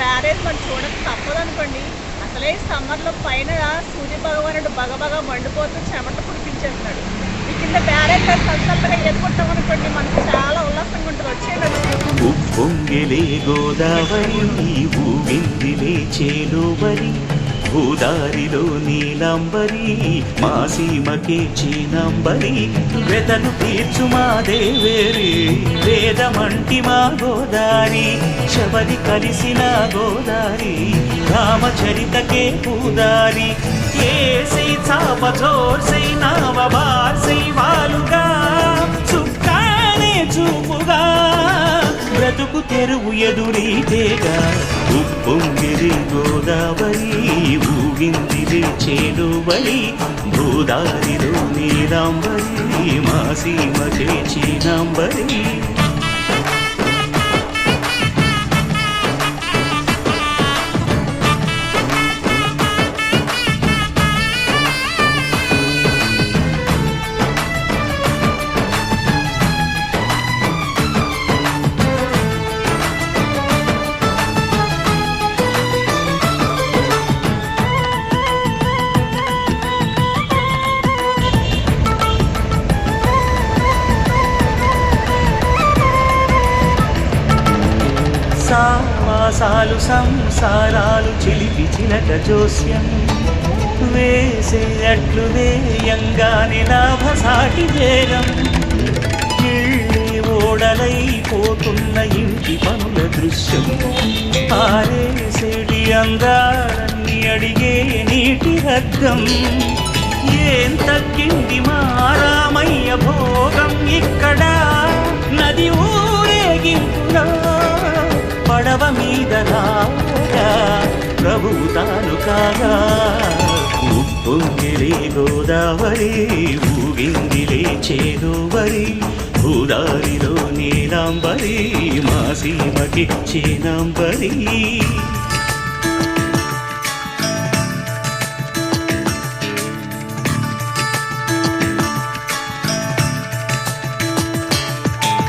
Barrage మనం చూడక తప్పదనుకోండి. అసలే సమ్మర్లో పైన సూర్య భగవానుడు బగబగా మండిపోతూ చెమట పుడిపించేస్తున్నాడు. ఈ కింద బ్యారేజ్ చల్లగా ఎదుర్కొంటామనుకోండి, మనకు చాలా ఉల్లాసంగా ఉంటుంది. వచ్చేయండి. ఉప్పొంగిలే గోదావరి ఊగిందిలే చేలోబరి, భూదారిలో నీలాంబరి మా సీమకే చీనాంబరి, వెతను తీర్చు మా దేవేరి వేదమంటి మా గోదారి, శబరి కలిసిన గోదారి రామచరితకే పూదారి, ఏసై చాప జోర్సై నావ బార్సై వాలుగా చుక్కానే చూపుగా బ్రతుకు తెరువు ఎదురీతేగా. ఉప్పొంగిరి గోదావరి ఊగిందిలే చేలోబరి, భూదారిలో నీలాంబరి మా సీమకే చీనాంబరి. సావాసాలు సంసారాలు చిలిపి చిలక జోస్యం వేసే అట్లు వేయంగానే లాభసాటి వేగం, ఇళ్ళి ఓడలైపోతున్న ఇంటి పనుల దృశ్యం, ఆరేసేటి అందాలన్నీ అడిగే నీటి హద్దం, ఏం తగ్గింది మా రామయ్య భోగం ఇక్కడ, నది ఊరేగింపులో పడవ మీద రాగా ప్రభువు తాను కాగా. ఉప్పొంగిలే గోదావరి ఊగిందిలే చేలోబరి, భూదారిలో నీలాంబరి మా సీమకి చీనాంబరి.